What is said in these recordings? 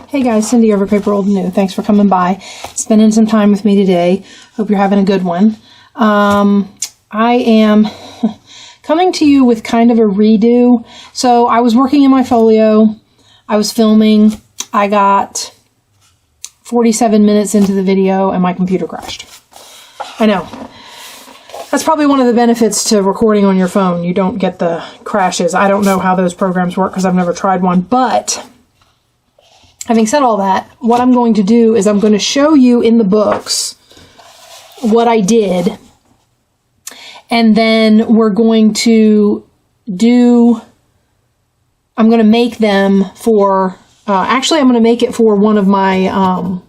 Hey guys, Cindy over at paper.old.new. Thanks for coming by, spending some time with me today. Hope you're having a good one. I am coming to you with kind of a redo. So I was working in my folio. I was filming. I got 47 minutes into the video and my computer crashed. I know. That's probably one of the benefits to recording on your phone. You don't get the crashes. I don't know how those programs work because I've never tried one. But having said all that, what I'm going to do is I'm going to show you in the books what I did. And then we're going to I'm going to make them for, actually I'm going to make it for one of my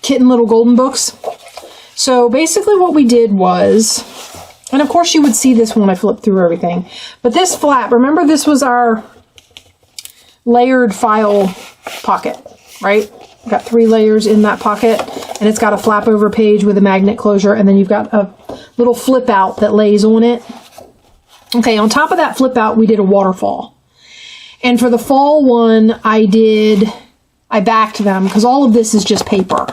Kitten Little Golden books. So basically what we did was, and of course you would see this when I flip through everything, but this flap, remember this was our layered file pocket, right? Got 3 layers in that pocket, and it's got a flap over page with a magnet closure, and then you've got a little flip out that lays on it. Okay, on top of that flip out, we did a waterfall. And for the fall one, I backed them, because all of this is just paper.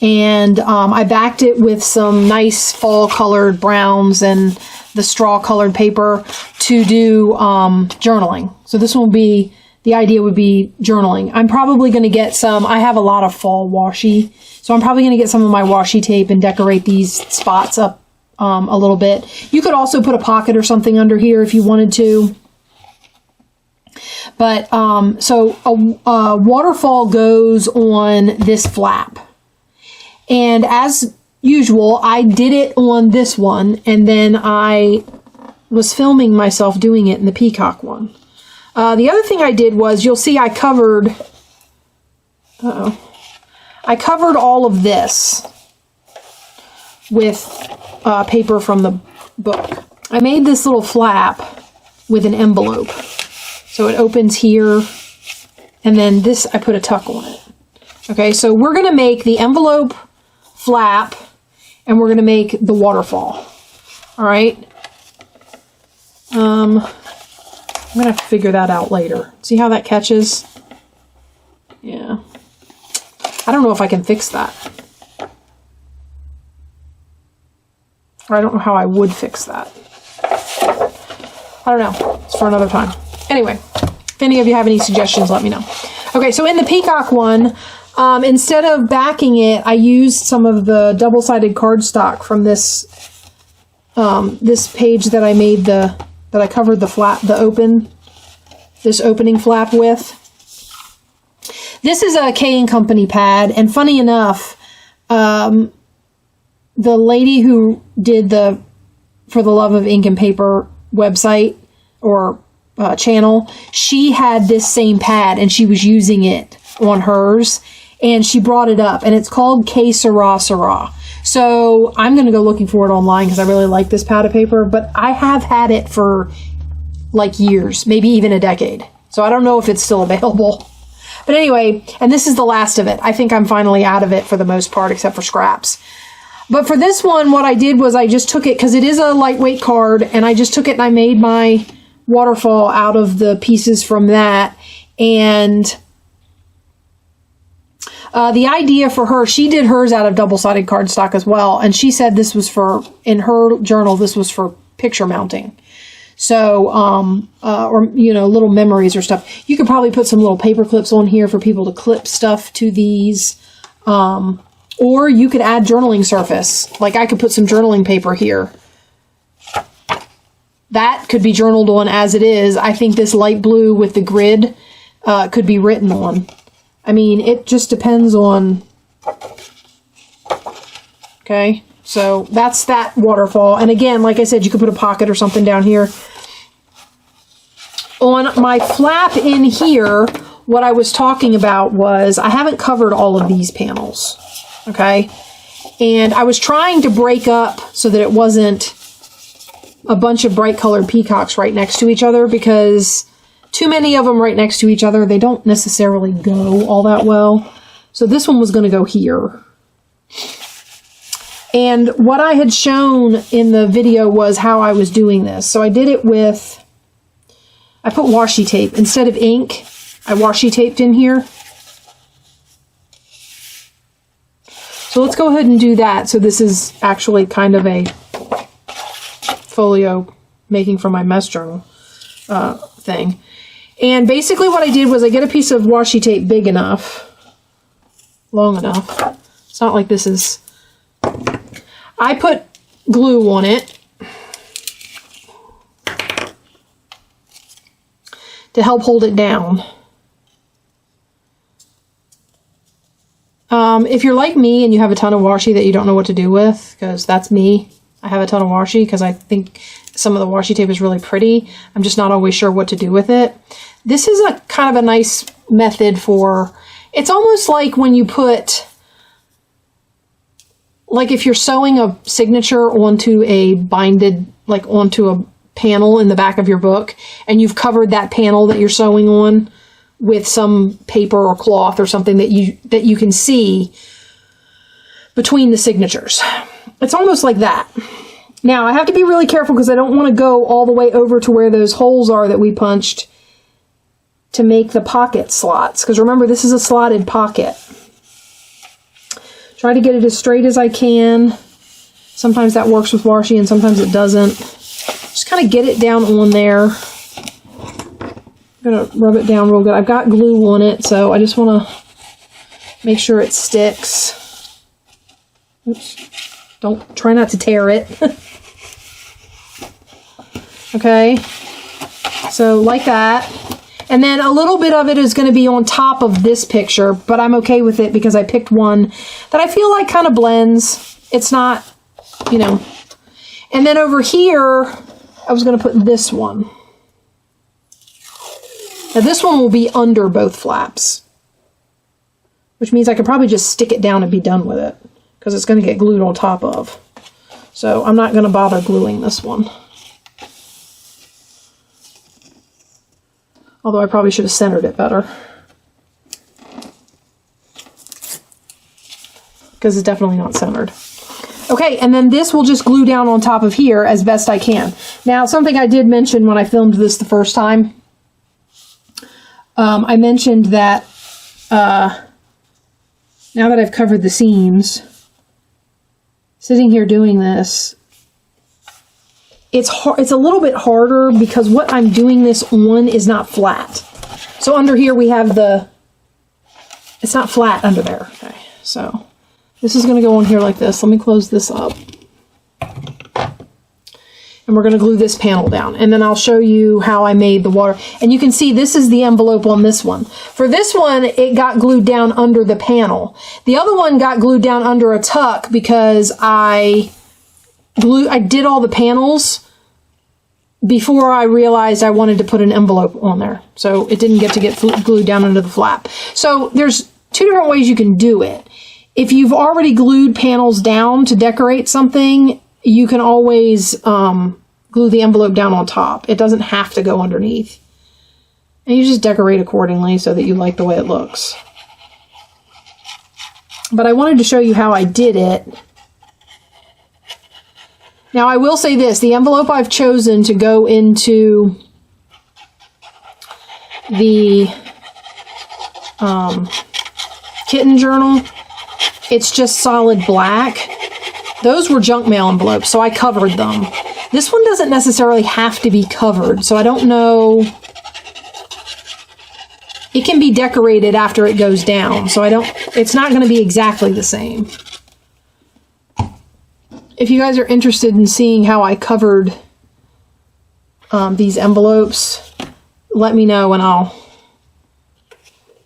And I backed it with some nice fall colored browns and the straw colored paper to do journaling. So this will be, the idea would be journaling. I'm probably going to get some, I have a lot of fall washi, so I'm probably going to get some of my washi tape and decorate these spots up a little bit. You could also put a pocket or something under here if you wanted to. But so a waterfall goes on this flap. And as usual, I did it on this one, and then I was filming myself doing it in the peacock one. The other thing I did was, you'll see I covered all of this with paper from the book. I made this little flap with an envelope. So it opens here, and then this, I put a tuck on it. Okay, so we're going to make the envelope flap, and we're going to make the waterfall. All right. I'm going to have to figure that out later. See how that catches? Yeah. I don't know if I can fix that. Or I don't know how I would fix that. I don't know. It's for another time. Anyway, if any of you have any suggestions, let me know. Okay, so in the peacock one, instead of backing it, I used some of the double-sided cardstock from this this page that I made that I covered the flap, this opening flap with. This is a K & Company pad, and funny enough, the lady who did the For the Love of Ink and Paper website or channel, she had this same pad and she was using it on hers. And she brought it up, and it's called K Sarah Sarah. So I'm going to go looking for it online because I really like this pad of paper, but I have had it for like years, maybe even a decade. So I don't know if it's still available. But anyway, and this is the last of it. I think I'm finally out of it for the most part, except for scraps. But for this one, what I did was I just took it, because it is a lightweight card, and I just took it and I made my waterfall out of the pieces from that. And the idea for her, she did hers out of double-sided cardstock as well, and she said this was for, in her journal, this was for picture mounting. So, or, you know, little memories or stuff. You could probably put some little paper clips on here for people to clip stuff to these, or you could add journaling surface. Like I could put some journaling paper here. That could be journaled on as it is. I think this light blue with the grid could be written on. I mean, it just depends on, okay, so that's that waterfall. And again, like I said, you could put a pocket or something down here. On my flap in here, what I was talking about was, I haven't covered all of these panels, okay? And I was trying to break up so that it wasn't a bunch of bright colored peacocks right next to each other, because too many of them right next to each other, they don't necessarily go all that well. So this one was going to go here. And what I had shown in the video was how I was doing this. So I did it with I put washi tape. Instead of ink, I washi taped in here. So let's go ahead and do that. So this is actually kind of a folio making from my mess journal thing. And basically what I did was I get a piece of washi tape big enough, long enough. It's not like this is... I put glue on it to help hold it down. If you're like me and you have a ton of washi that you don't know what to do with, because that's me. I have a ton of washi because I think some of the washi tape is really pretty. I'm just not always sure what to do with it. This is a kind of a nice method for, it's almost like when you put, like if you're sewing a signature onto a binded, like onto a panel in the back of your book, and you've covered that panel that you're sewing on with some paper or cloth or something that you can see between the signatures. It's almost like that. Now, I have to be really careful because I don't want to go all the way over to where those holes are that we punched to make the pocket slots. Because remember, this is a slotted pocket. Try to get it as straight as I can. Sometimes that works with washi and sometimes it doesn't. Just kind of get it down on there. I'm going to rub it down real good. I've got glue on it, so I just want to make sure it sticks. Oops. Try not to tear it. Okay. So like that. And then a little bit of it is going to be on top of this picture, but I'm okay with it because I picked one that I feel like kind of blends. It's not, you know. And then over here, I was going to put this one. Now this one will be under both flaps, which means I could probably just stick it down and be done with it because it's going to get glued on top of. So I'm not going to bother gluing this one. Although I probably should have centered it better, because it's definitely not centered. Okay, and then this will just glue down on top of here as best I can. Now, something I did mention when I filmed this the first time, I mentioned that now that I've covered the seams, sitting here doing this, it's a little bit harder because what I'm doing this on is not flat. So under here we have it's not flat under there. Okay, so this is going to go on here like this. Let me close this up. And we're going to glue this panel down. And then I'll show you how I made the water. And you can see this is the envelope on this one. For this one, it got glued down under the panel. The other one got glued down under a tuck because I did all the panels before I realized I wanted to put an envelope on there. So it didn't get glued down under the flap. So there's two different ways you can do it. If you've already glued panels down to decorate something, you can always glue the envelope down on top. It doesn't have to go underneath. And you just decorate accordingly so that you like the way it looks. But I wanted to show you how I did it. Now I will say this, the envelope I've chosen to go into the kitten journal, it's just solid black. Those were junk mail envelopes, so I covered them. This one doesn't necessarily have to be covered, so I don't know. It can be decorated after it goes down, so it's not going to be exactly the same. If you guys are interested in seeing how I covered these envelopes, let me know and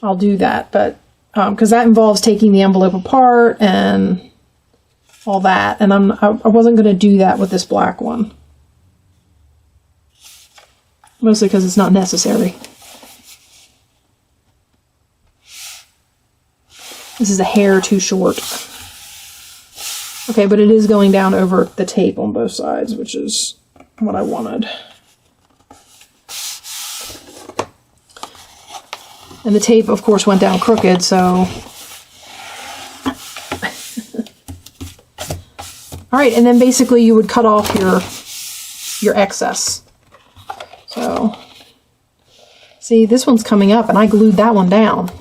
I'll do that. But because that involves taking the envelope apart and all that, and I wasn't going to do that with this black one, mostly because it's not necessary. This is a hair too short. Okay, but it is going down over the tape on both sides, which is what I wanted. And the tape, of course, went down crooked, so... All right, and then basically you would cut off your excess. So See, this one's coming up and I glued that one down.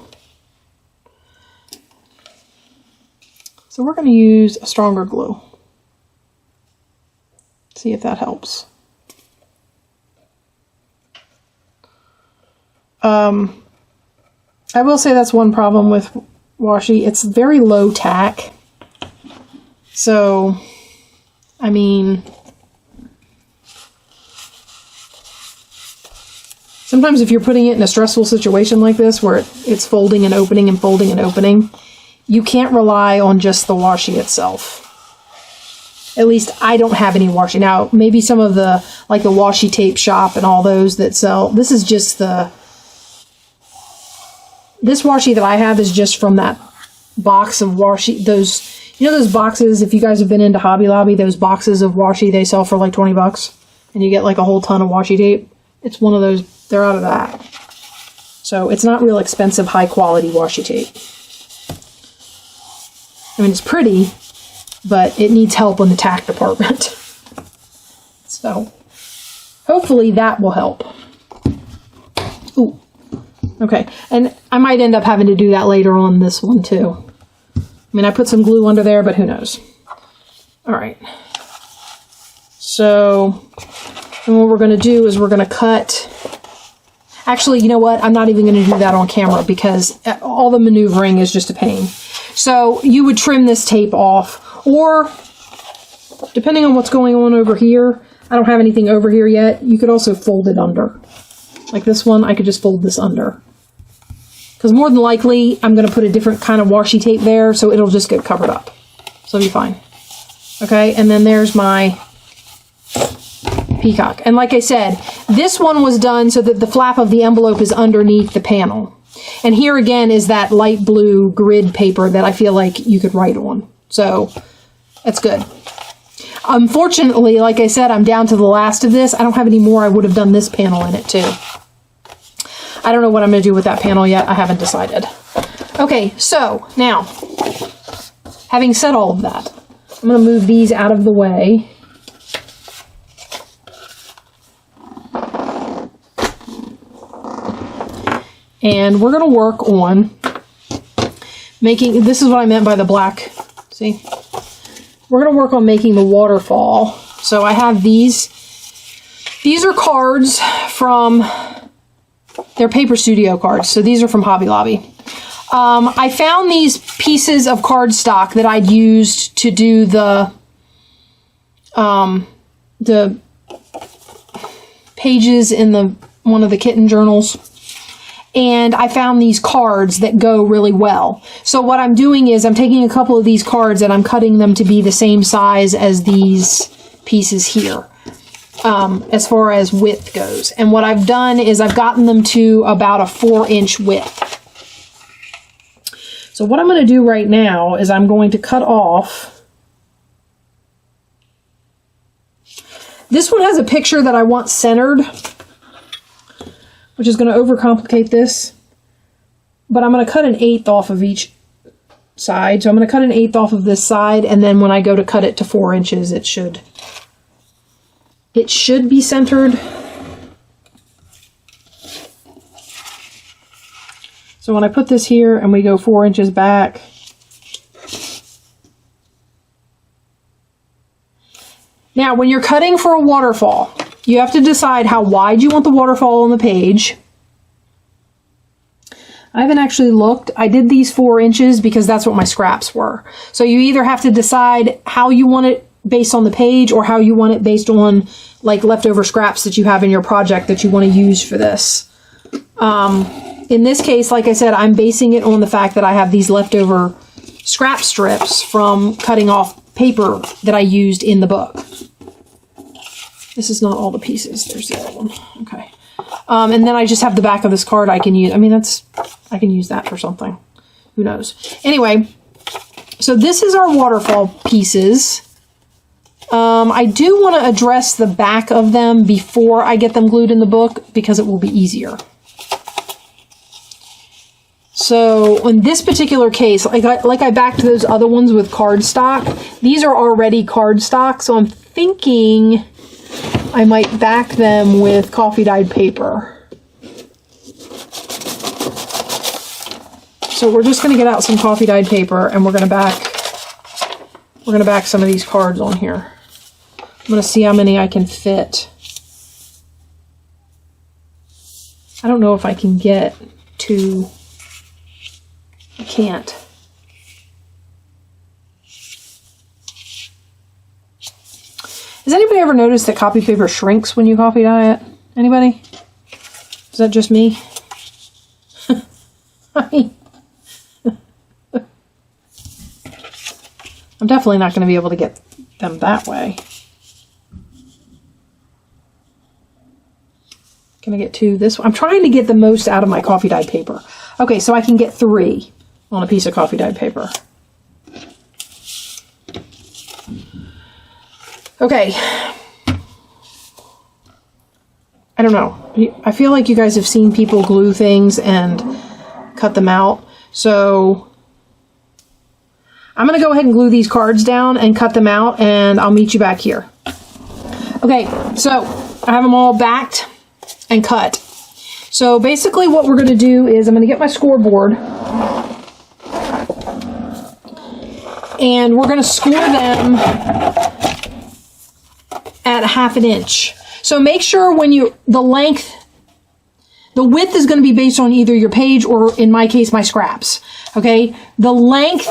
So we're going to use a stronger glue. See if that helps. I will say that's one problem with washi. It's very low tack. So, I mean, sometimes if you're putting it in a stressful situation like this where it's folding and opening and folding and opening, you can't rely on just the washi itself. At least I don't have any washi. Now, maybe some of the, like the washi tape shop and all those that sell, this is just the, this washi that I have is just from that box of washi, those, you know those boxes, if you guys have been into Hobby Lobby, those boxes of washi they sell for like 20 bucks and you get like a whole ton of washi tape. It's one of those, they're out of that. So it's not real expensive, high quality washi tape. I mean, it's pretty, but it needs help in the tack department. So hopefully that will help. Ooh. Okay, and I might end up having to do that later on this one too. I mean, I put some glue under there, but who knows. All right. So, and what we're going to do is we're going to cut. Actually, you know what? I'm not even going to do that on camera because all the maneuvering is just a pain. So you would trim this tape off, or depending on what's going on over here, I don't have anything over here yet. You could also fold it under. Like this one, I could just fold this under. Because more than likely, I'm going to put a different kind of washi tape there, so it'll just get covered up. So it'll be fine. Okay, and then there's my peacock. And like I said, this one was done so that the flap of the envelope is underneath the panel. And here again is that light blue grid paper that I feel like you could write on. So that's good. Unfortunately, like I said, I'm down to the last of this. I don't have any more. I would have done this panel in it too. I don't know what I'm going to do with that panel yet. I haven't decided. Okay, so now, having said all of that, I'm going to move these out of the way. And we're going to work on making, this is what I meant by the black, see? We're going to work on making the waterfall. So I have these are cards from, they're Paper Studio cards. So these are from Hobby Lobby. I found these pieces of cardstock that I'd used to do the pages in one of the kitten journals. And I found these cards that go really well. So what I'm doing is I'm taking a couple of these cards and I'm cutting them to be the same size as these pieces here, as far as width goes. And what I've done is I've gotten them to about a 4-inch width. So what I'm going to do right now is I'm going to cut off. This one has a picture that I want centered, which is going to overcomplicate this. But I'm going to cut 1/8 off of each side. So I'm going to cut 1/8 off of this side, and then when I go to cut it to 4 inches, it should be centered. So when I put this here and we go 4 inches back, now when you're cutting for a waterfall, you have to decide how wide you want the waterfall on the page. I haven't actually looked. I did these 4 inches because that's what my scraps were. So you either have to decide how you want it based on the page or how you want it based on like leftover scraps that you have in your project that you want to use for this. In this case, like I said, I'm basing it on the fact that I have these leftover scrap strips from cutting off paper that I used in the book. This is not all the pieces. There's the other one. Okay. And then I just have the back of this card I can use. I mean, I can use that for something. Who knows? Anyway, so this is our waterfall pieces. I do want to address the back of them before I get them glued in the book because it will be easier. So in this particular case, like I backed those other ones with cardstock, these are already cardstock, so I'm thinking I might back them with coffee dyed paper. so we're just going to get out some coffee dyed paper and we're going to back some of these cards on here. I'm going to see how many I can fit. I don't know if I can get to, I can't. Has anybody ever noticed that copy paper shrinks when you coffee dye it? Anybody? Is that just me? I mean, I'm definitely not going to be able to get them that way. Can I get 2 this way? I'm trying to get the most out of my coffee dyed paper. Okay, so I can get 3 on a piece of coffee dyed paper. Okay. I don't know. I feel like you guys have seen people glue things and cut them out. So I'm going to go ahead and glue these cards down and cut them out, and I'll meet you back here. Okay, so I have them all backed and cut. So basically what we're going to do is I'm going to get my scoreboard and we're going to score them at 1/2 inch. So make sure when the width is going to be based on either your page or, in my case, my scraps. Okay, the length,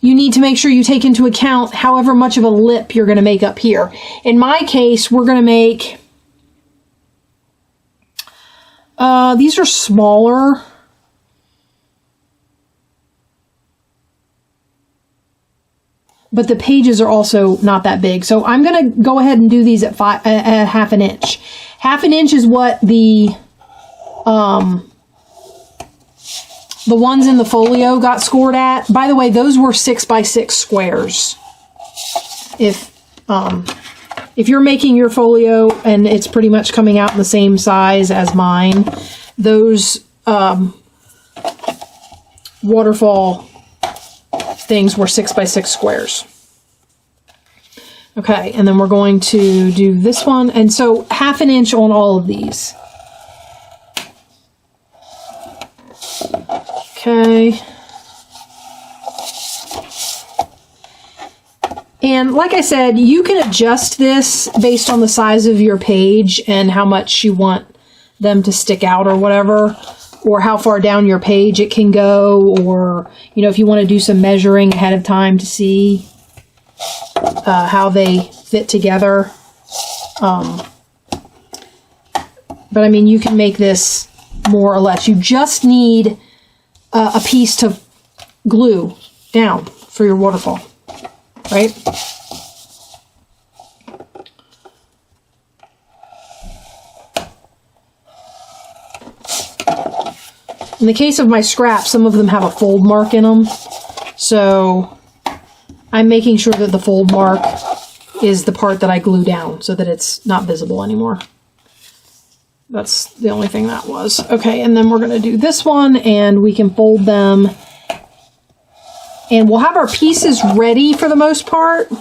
you need to make sure you take into account however much of a lip you're going to make up here. In my case, we're going to make, these are smaller. But the pages are also not that big. So I'm going to go ahead and do these at 1/2 inch. 1/2 inch is what the ones in the folio got scored at. By the way, those were 6 by 6 squares. If you're making your folio and it's pretty much coming out in the same size as mine, those waterfall things were 6 by 6 squares. Okay, and then we're going to do this one, and so 1/2 inch on all of these. Okay. And like I said, you can adjust this based on the size of your page and how much you want them to stick out or whatever, or how far down your page it can go, or, you know, if you want to do some measuring ahead of time to see how they fit together. But I mean, you can make this more or less. You just need a piece to glue down for your waterfall, right? In the case of my scraps, some of them have a fold mark in them. So I'm making sure that the fold mark is the part that I glue down so that it's not visible anymore. That's the only thing that was. Okay, and then we're going to do this one, and we can fold them. And we'll have our pieces ready for the most part.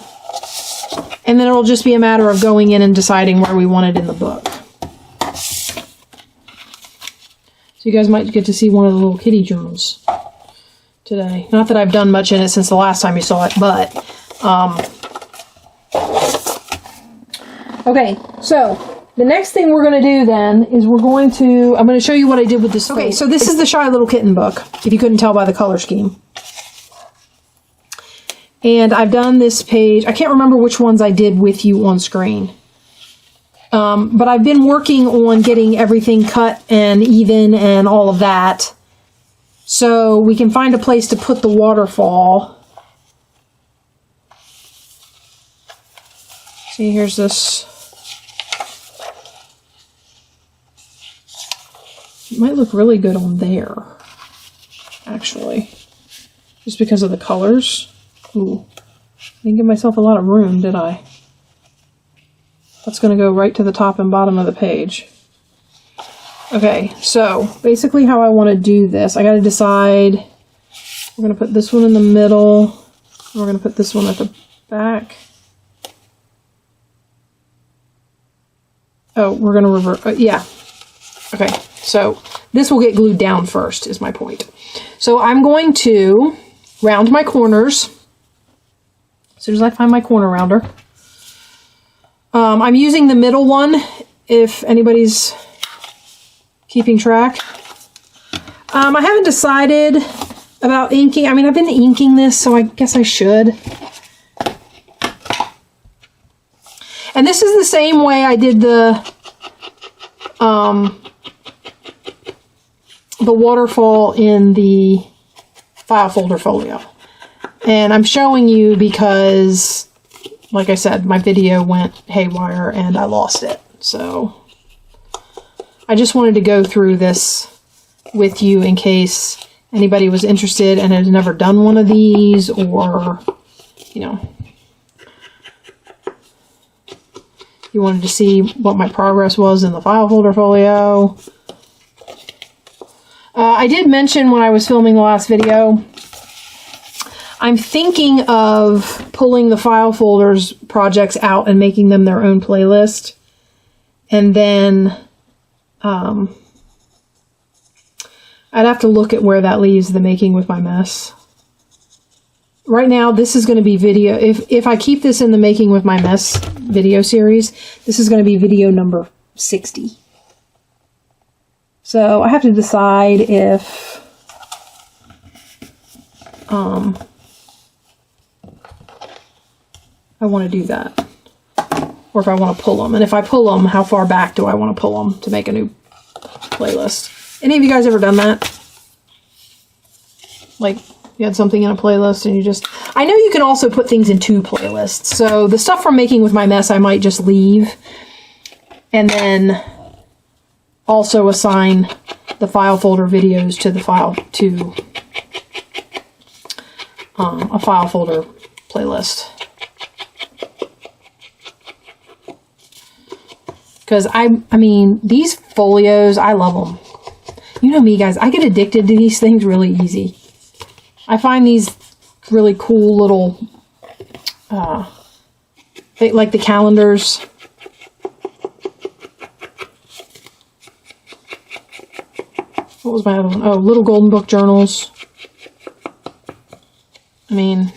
And then it'll just be a matter of going in and deciding where we want it in the book. So you guys might get to see one of the little kitty journals today. Not that I've done much in it since the last time you saw it, but okay, so the next thing we're going to do then is I'm going to show you what I did with this. Okay, so this is the Shy Little Kitten book, if you couldn't tell by the color scheme. And I've done this page. I can't remember which ones I did with you on screen. But I've been working on getting everything cut and even and all of that. So we can find a place to put the waterfall. See, here's this. It might look really good on there, actually. Just because of the colors. Ooh, I didn't give myself a lot of room, did I? That's going to go right to the top and bottom of the page. Okay, so basically how I want to do this, I got to decide, we're going to put this one in the middle, we're going to put this one at the back. Oh, we're going to revert, yeah. Okay, so this will get glued down first, is my point. So I'm going to round my corners as soon as I find my corner rounder. I'm using the middle one if anybody's keeping track. I haven't decided about inking. I mean, I've been inking this, so I guess I should. And this is the same way I did the waterfall in the file folder folio. And I'm showing you because, like I said, my video went haywire and I lost it. So I just wanted to go through this with you in case anybody was interested and had never done one of these, or, you know, you wanted to see what my progress was in the file folder folio. I did mention when I was filming the last video, I'm thinking of pulling the file folders projects out and making them their own playlist. And then I'd have to look at where that leaves the Making with My Mess. Right now, this is going to be video. If I keep this in the Making with My Mess video series, this is going to be video number 60. So I have to decide if I want to do that, or if I want to pull them. And if I pull them, how far back do I want to pull them to make a new playlist? Any of you guys ever done that? Like, you had something in a playlist and you just... I know you can also put things in two playlists. So the stuff from Making with My Mess, I might just leave. And then also assign the file folder videos to the file, to a file folder playlist. Because I mean, these folios, I love them. You know me, guys, I get addicted to these things really easy. I find these really cool little, like the calendars. What was my other one? Oh, little golden book journals. I mean,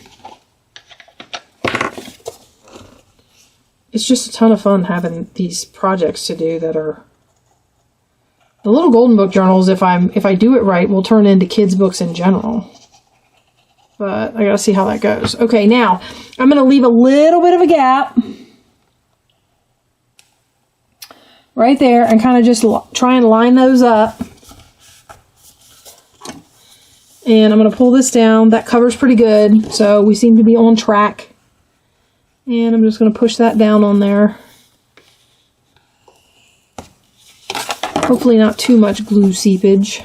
it's just a ton of fun having these projects to do that are... The little golden book journals, if I do it right, will turn into kids' books in general. But I gotta see how that goes. Okay, now I'm gonna leave a little bit of a gap right there and kind of just try and line those up. And I'm gonna pull this down. That cover's pretty good, so we seem to be on track. And I'm just going to push that down on there. Hopefully not too much glue seepage.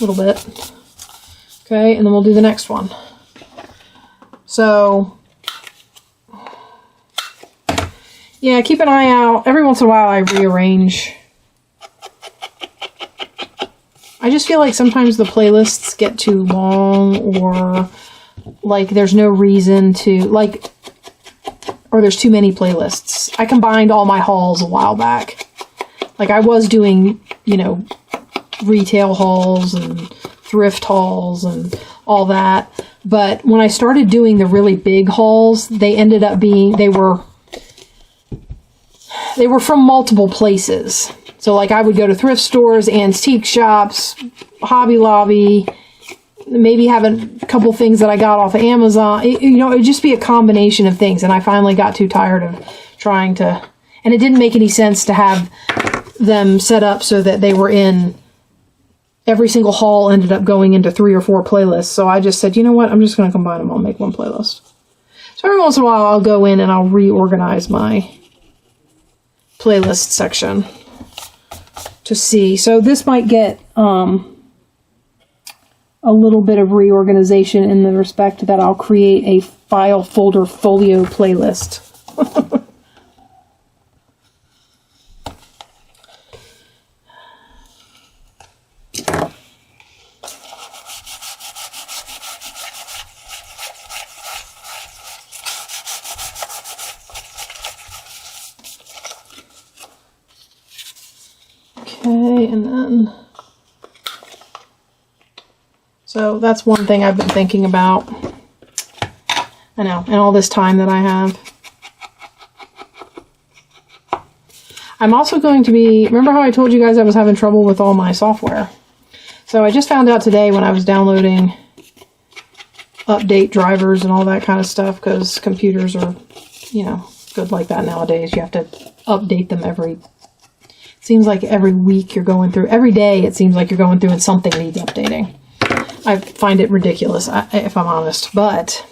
A little bit. Okay, and then we'll do the next one. So, yeah, keep an eye out. Every once in a while I rearrange. I just feel like sometimes the playlists get too long, or... like there's no reason to, like, or there's too many playlists. I combined all my hauls a while back. Like I was doing, you know, retail hauls and thrift hauls and all that. But when I started doing the really big hauls, they ended up being, they were from multiple places. So like I would go to thrift stores, antique shops, Hobby Lobby, maybe have a couple things that I got off of Amazon. You know, it would just be a combination of things. And I finally got too tired of trying to... And it didn't make any sense to have them set up so that they were in... Every single haul ended up going into 3 or 4 playlists. So I just said, you know what? I'm just going to combine them. I'll make one playlist. So every once in a while, I'll go in and I'll reorganize my playlist section to see. So this might get... a little bit of reorganization in the respect that I'll create a file folder folio playlist. Okay, and then So that's one thing I've been thinking about. I know, and all this time that I have. I'm also going to be, remember how I told you guys I was having trouble with all my software? So I just found out today when I was downloading update drivers and all that kind of stuff, because computers are, you know, good like that nowadays. You have to update them seems like every week you're going through, every day it seems like you're going through and something needs updating. I find it ridiculous, if I'm honest, but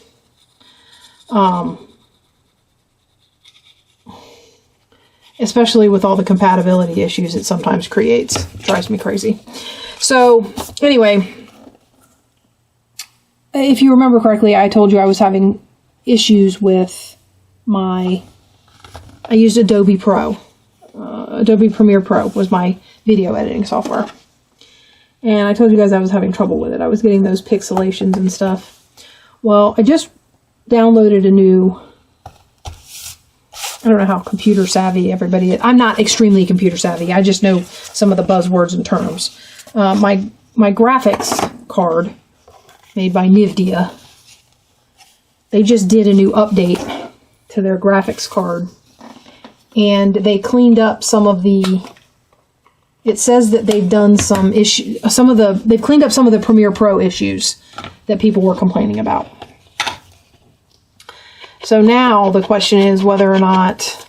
especially with all the compatibility issues it sometimes creates. It drives me crazy. So anyway, if you remember correctly, I told you I was having issues with I used Adobe Pro. Adobe Premiere Pro was my video editing software. And I told you guys I was having trouble with it. I was getting those pixelations and stuff. Well, I just downloaded a new, I don't know how computer savvy everybody is. I'm not extremely computer savvy. I just know some of the buzzwords and terms. My graphics card, made by Nvidia, they just did a new update to their graphics card. And they cleaned up some of the, it says that they've done some issues, they've cleaned up some of the Premiere Pro issues that people were complaining about. So now the question is whether or not,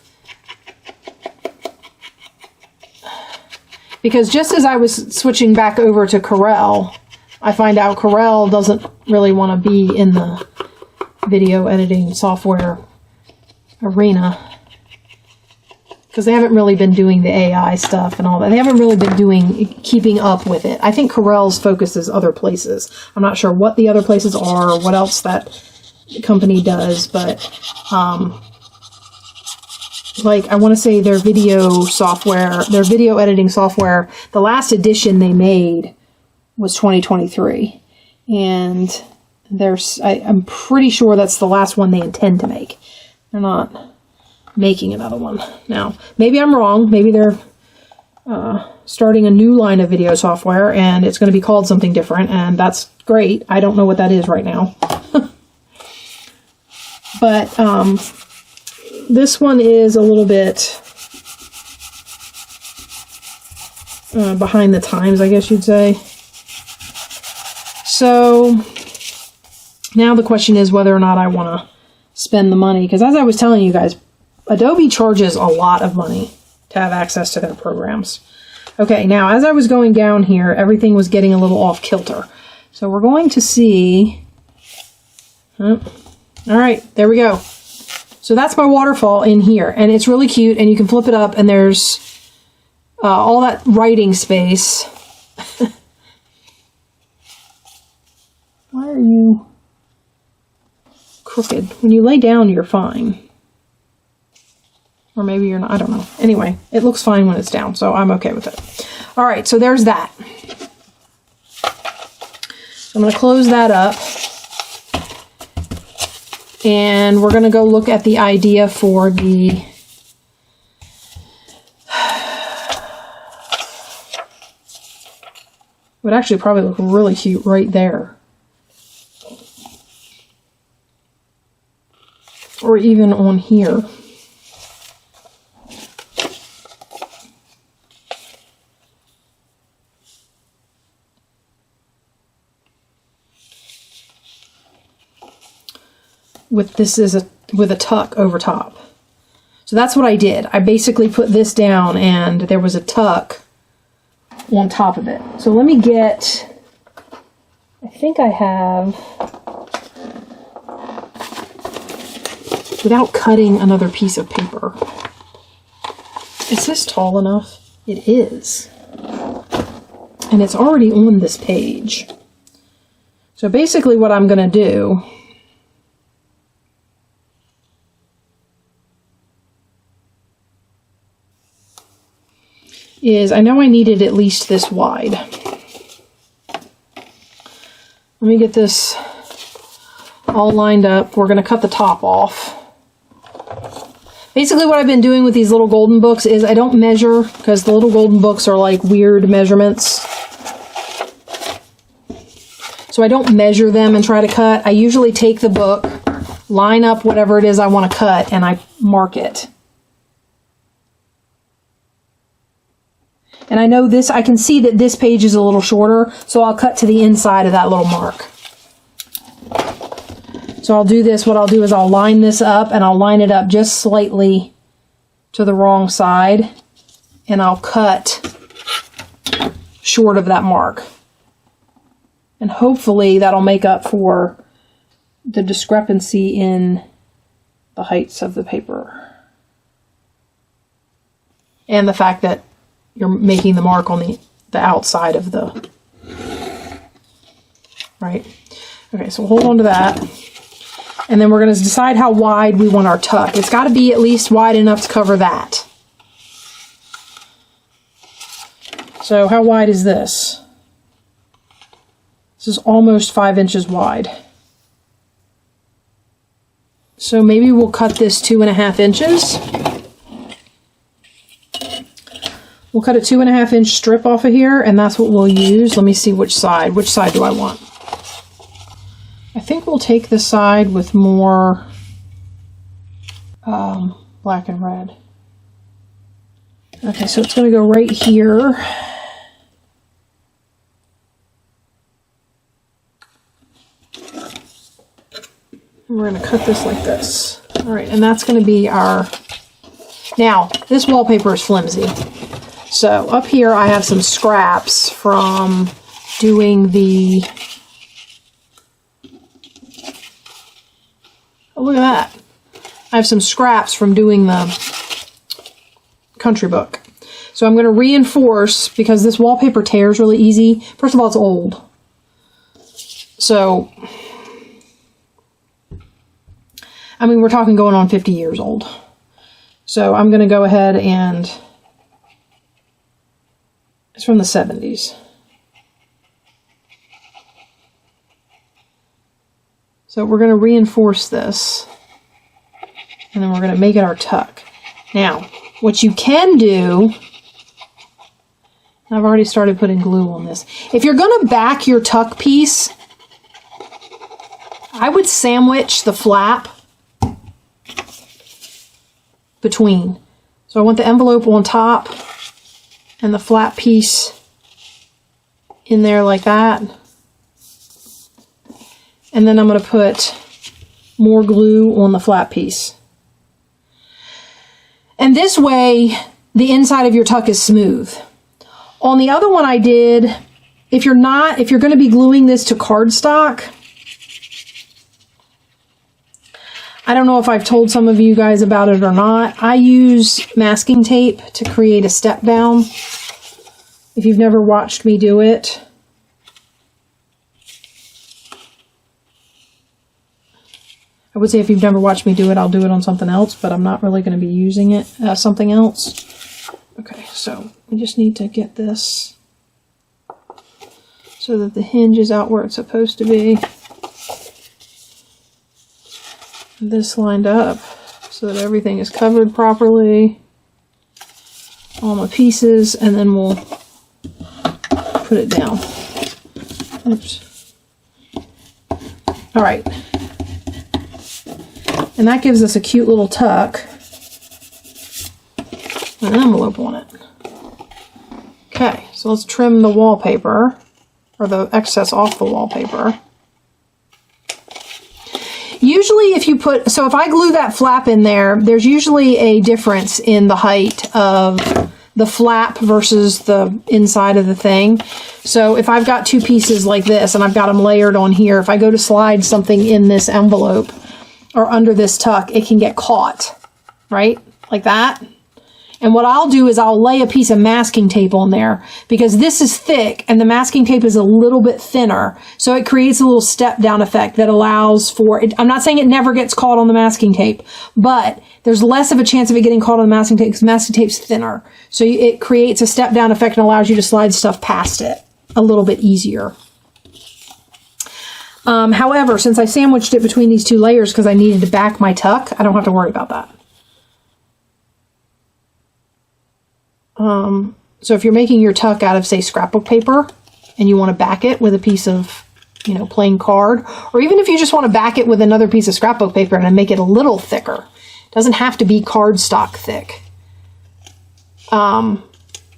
because just as I was switching back over to Corel, I find out Corel doesn't really want to be in the video editing software arena, because they haven't really been doing the AI stuff and all that. They haven't really been keeping up with it. I think Corel's focus is other places. I'm not sure what the other places are or what else that company does, but like I want to say their video software, their video editing software, the last edition they made was 2023, and I'm pretty sure that's the last one they intend to make. They're not making another one now. Maybe I'm wrong. Maybe they're starting a new line of video software and it's going to be called something different, and that's great. I don't know what that is right now. But this one is a little bit behind the times, I guess you'd say. So now the question is whether or not I want to spend the money, because as I was telling you guys, Adobe charges a lot of money to have access to their programs. Okay, now as I was going down here, everything was getting a little off kilter. So we're going to see... all right, there we go. So that's my waterfall in here, and it's really cute, and you can flip it up, and there's all that writing space. Why are you crooked? When you lay down, you're fine. Or maybe you're not, I don't know. Anyway, it looks fine when it's down, so I'm okay with it. All right, so there's that. So I'm going to close that up. And we're going to go look at the idea for the would actually probably look really cute right there. Or even on here. With this with a tuck over top. So that's what I did. I basically put this down and there was a tuck on top of it. So let me get, I think I have, without cutting another piece of paper. Is this tall enough? It is. And it's already on this page. So basically what I'm going to do is, I know I needed at least this wide. Let me get this all lined up. We're going to cut the top off. Basically what I've been doing with these little golden books is I don't measure, because the little golden books are like weird measurements. So I don't measure them and try to cut. I usually take the book, line up whatever it is I want to cut, and I mark it. And I know this, I can see that this page is a little shorter, so I'll cut to the inside of that little mark. So I'll do this, what I'll do is I'll line this up, and I'll line it up just slightly to the wrong side, and I'll cut short of that mark. And hopefully that'll make up for the discrepancy in the heights of the paper. And the fact that you're making the mark on the outside of the, right? Okay, so hold on to that. And then we're going to decide how wide we want our tuck. It's got to be at least wide enough to cover that. So how wide is this? This is almost 5 inches wide. So maybe we'll cut this 2.5 inches. We'll cut a 2.5 inch strip off of here, and that's what we'll use. Let me see which side. Which side do I want? I think we'll take the side with more black and red. Okay, so it's going to go right here. And we're going to cut this like this. All right, and that's going to be our... Now, this wallpaper is flimsy. So up here I have some scraps from doing the... Oh, look at that. I have some scraps from doing the country book. So I'm going to reinforce, because this wallpaper tears really easy. First of all, it's old. So, I mean, we're talking going on 50 years old. So I'm going to go ahead and... It's from the 70s. So we're going to reinforce this, and then we're going to make it our tuck. Now, what you can do, I've already started putting glue on this. If you're going to back your tuck piece, I would sandwich the flap between. So I want the envelope on top and the flat piece in there like that. And then I'm going to put more glue on the flat piece. And this way, the inside of your tuck is smooth. On the other one I did, if you're going to be gluing this to cardstock, I don't know if I've told some of you guys about it or not. I use masking tape to create a step down. If you've never watched me do it. I would say if you've never watched me do it, I'll do it on something else, but I'm not really going to be using it as something else. Okay, so we just need to get this so that the hinge is out where it's supposed to be. This lined up so that everything is covered properly, all my pieces, and then we'll put it down. Oops. All right. And that gives us a cute little tuck and an envelope on it. Okay, so let's trim the wallpaper, or the excess off the wallpaper. Usually if you put, so if I glue that flap in there, there's usually a difference in the height of the flap versus the inside of the thing. So if I've got two pieces like this and I've got them layered on here, if I go to slide something in this envelope or under this tuck, it can get caught, right? Like that. And what I'll do is I'll lay a piece of masking tape on there, because this is thick and the masking tape is a little bit thinner. So it creates a little step down effect that allows for it. I'm not saying it never gets caught on the masking tape, but there's less of a chance of it getting caught on the masking tape because masking tape's thinner. So it creates a step down effect and allows you to slide stuff past it a little bit easier. However, since I sandwiched it between these two layers because I needed to back my tuck, I don't have to worry about that. So if you're making your tuck out of, say, scrapbook paper, and you want to back it with a piece of you know, plain card, or even if you just want to back it with another piece of scrapbook paper and make it a little thicker. It doesn't have to be cardstock thick.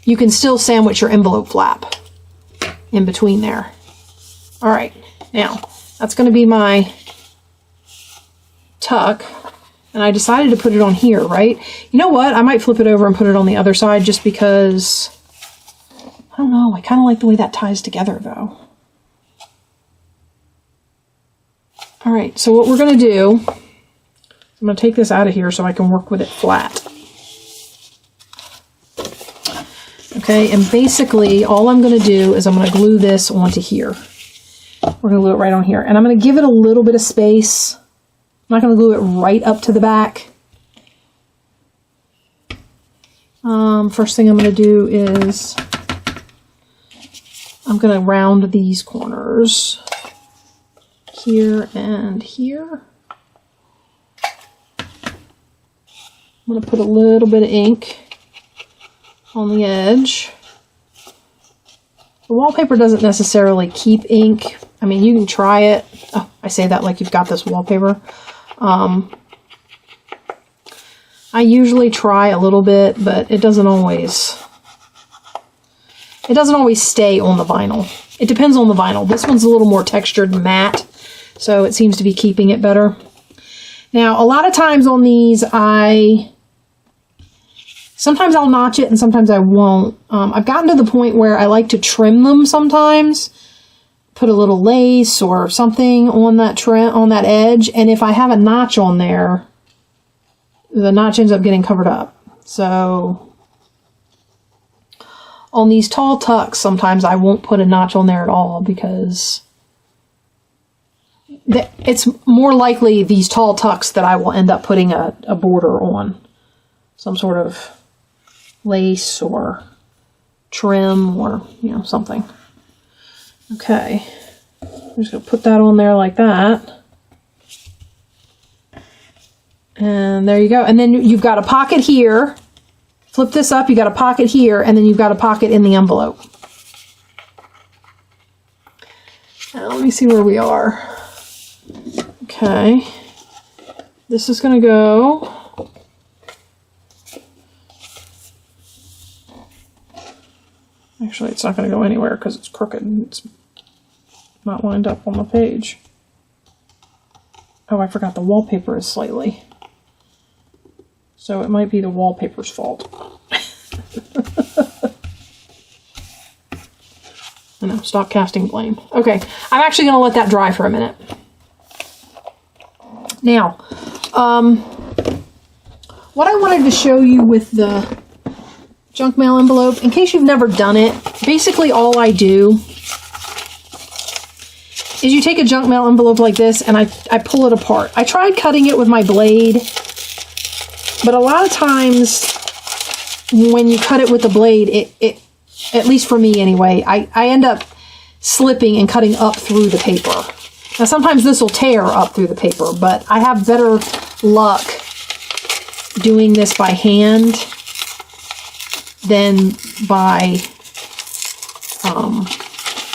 You can still sandwich your envelope flap in between there. All right, now that's going to be my tuck, and I decided to put it on here, right? You know what? I might flip it over and put it on the other side just because, I don't know, I kind of like the way that ties together though. All right, so what we're going to do, I'm going to take this out of here so I can work with it flat. Okay, and basically all I'm going to do is I'm going to glue this onto here. We're going to glue it right on here, and I'm going to give it a little bit of space. I'm not going to glue it right up to the back. First thing I'm going to do is I'm going to round these corners here and here. I'm going to put a little bit of ink on the edge. The wallpaper doesn't necessarily keep ink. I mean, you can try it. Oh, I say that like you've got this wallpaper. I usually try a little bit, but it doesn't always stay on the vinyl. It depends on the vinyl. This one's a little more textured and matte, so it seems to be keeping it better. Now, a lot of times on these, sometimes I'll notch it and sometimes I won't. I've gotten to the point where I like to trim them sometimes. Put a little lace or something on that trim, on that edge, and if I have a notch on there, the notch ends up getting covered up. So on these tall tucks, sometimes I won't put a notch on there at all because it's more likely these tall tucks that I will end up putting a border on. Some sort of lace or trim or, you know, something. Okay, I'm just going to put that on there like that. And there you go. And then you've got a pocket here. Flip this up, you got a pocket here, and then you've got a pocket in the envelope. Now let me see where we are. Okay. This is going to go. Actually, it's not going to go anywhere because it's crooked. It's not lined up on the page. Oh, I forgot the wallpaper is slightly. So it might be the wallpaper's fault. I know, stop casting blame. Okay, I'm actually going to let that dry for a minute. Now, what I wanted to show you with the junk mail envelope, in case you've never done it, basically all I do is you take a junk mail envelope like this and I pull it apart. I tried cutting it with my blade, but a lot of times when you cut it with the blade, it at least for me anyway, I end up slipping and cutting up through the paper. Now sometimes this will tear up through the paper, but I have better luck doing this by hand than by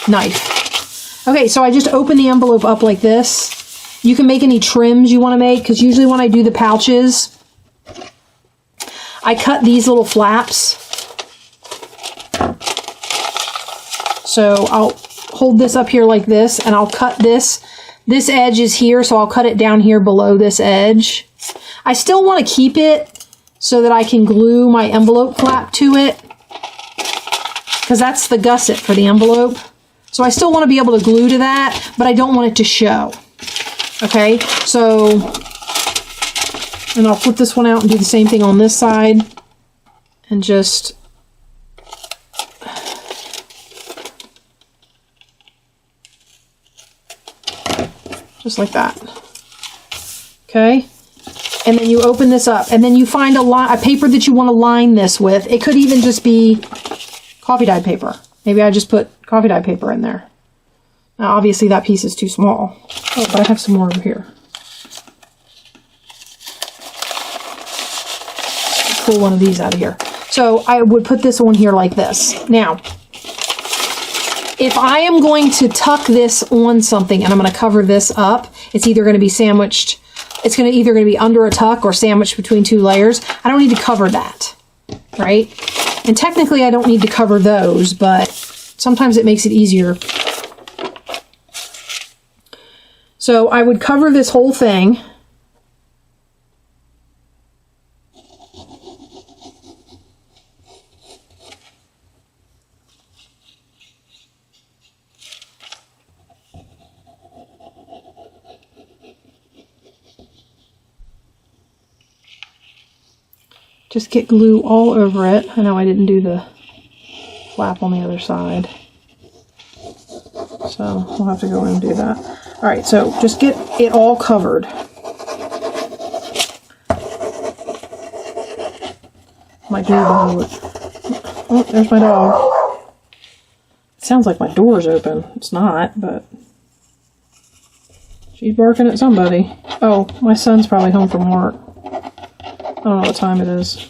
knife. Okay, so I just open the envelope up like this. You can make any trims you want to make, because usually when I do the pouches, I cut these little flaps. So I'll hold this up here like this, and I'll cut this. This edge is here, so I'll cut it down here below this edge. I still want to keep it so that I can glue my envelope flap to it, because that's the gusset for the envelope. So I still want to be able to glue to that, but I don't want it to show. Okay, so, and I'll flip this one out and do the same thing on this side, and just like that. Okay, and then you open this up, and then you find a paper that you want to line this with. It could even just be coffee dyed paper. Maybe I just put coffee dyed paper in there. Now obviously that piece is too small. Oh, but I have some more over here. Pull one of these out of here. So I would put this on here like this. Now, if I am going to tuck this on something and I'm going to cover this up, it's either going to be sandwiched, it's either going to be under a tuck or sandwiched between two layers. I don't need to cover that, right? And technically I don't need to cover those, but sometimes it makes it easier. So I would cover this whole thing. Just get glue all over it. I know I didn't do the flap on the other side, so we'll have to go in and do that. All right, so just get it all covered. My glue. Oh, there's my dog. It sounds like my door's open. It's not, but she's barking at somebody. Oh, my son's probably home from work. I don't know what time it is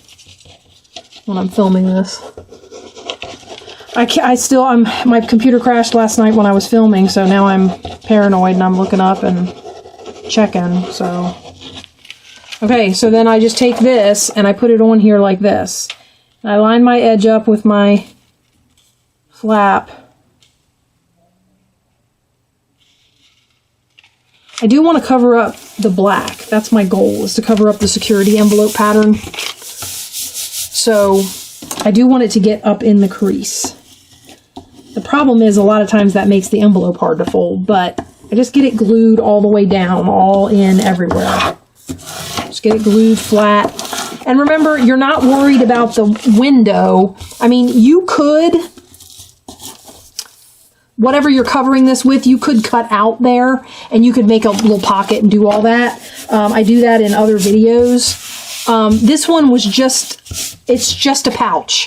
when I'm filming this. My computer crashed last night when I was filming, so now I'm paranoid and I'm looking up and checking, so. Okay, so then I just take this and I put it on here like this. I line my edge up with my flap. I do want to cover up the black. That's my goal, is to cover up the security envelope pattern. So I do want it to get up in the crease. The problem is a lot of times that makes the envelope hard to fold, but I just get it glued all the way down, all in everywhere. Just get it glued flat. And remember, you're not worried about the window. I mean, you could, whatever you're covering this with, you could cut out there and you could make a little pocket and do all that. I do that in other videos. This one was it's just a pouch.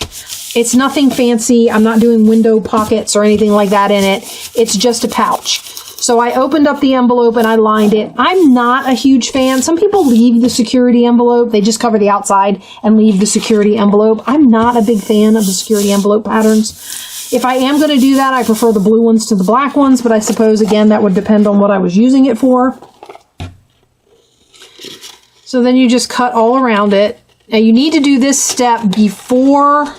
It's nothing fancy. I'm not doing window pockets or anything like that in it. It's just a pouch. So I opened up the envelope and I lined it. I'm not a huge fan. Some people leave the security envelope. They just cover the outside and leave the security envelope. I'm not a big fan of the security envelope patterns. If I am going to do that, I prefer the blue ones to the black ones, but I suppose, again, that would depend on what I was using it for. So then you just cut all around it. Now you need to do this step before.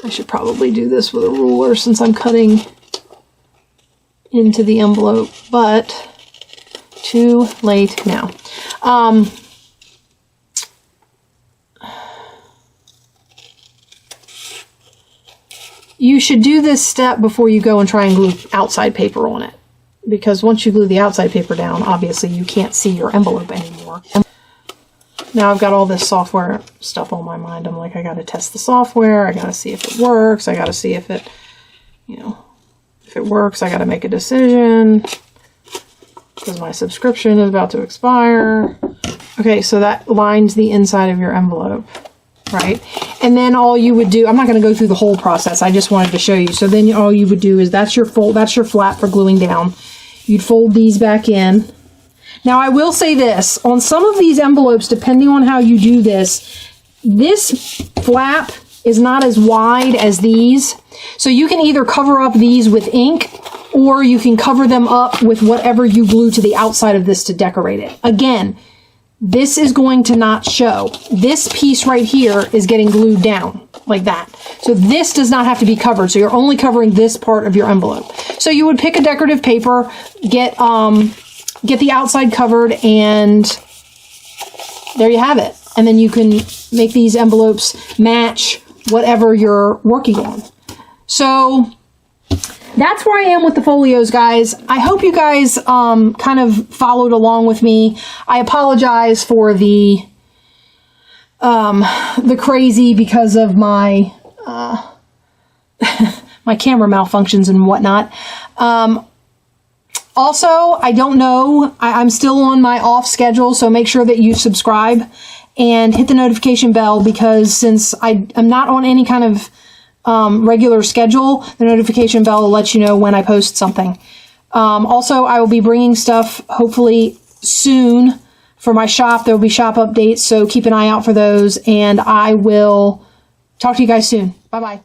I should probably do this with a ruler since I'm cutting into the envelope, but too late now. You should do this step before you go and try and glue outside paper on it, because once you glue the outside paper down, obviously you can't see your envelope anymore. Now I've got all this software stuff on my mind. I'm like, I got to test the software. I got to see if it works. I got to see if it, if it works. I got to make a decision because my subscription is about to expire. Okay, so that lines the inside of your envelope, right? And then all you would do, I'm not going to go through the whole process. I just wanted to show you. So then all you would do is that's your flap for gluing down. You'd fold these back in. Now, I will say this, on some of these envelopes, depending on how you do this flap is not as wide as these. So you can either cover up these with ink, or you can cover them up with whatever you glue to the outside of this to decorate it. Again, this is going to not show. This piece right here is getting glued down like that. So this does not have to be covered. So you're only covering this part of your envelope. So you would pick a decorative paper, get the outside covered, and there you have it. And then you can make these envelopes match whatever you're working on. So that's where I am with the folios, guys. I hope you guys kind of followed along with me. I apologize for the crazy because of my my camera malfunctions and whatnot. Also, I don't know, I'm still on my off schedule, so make sure that you subscribe and hit the notification bell, because since I'm not on any kind of regular schedule, the notification bell will let you know when I post something. Also, I will be bringing stuff hopefully soon for my shop. There will be shop updates, so keep an eye out for those, and I will talk to you guys soon. Bye-bye.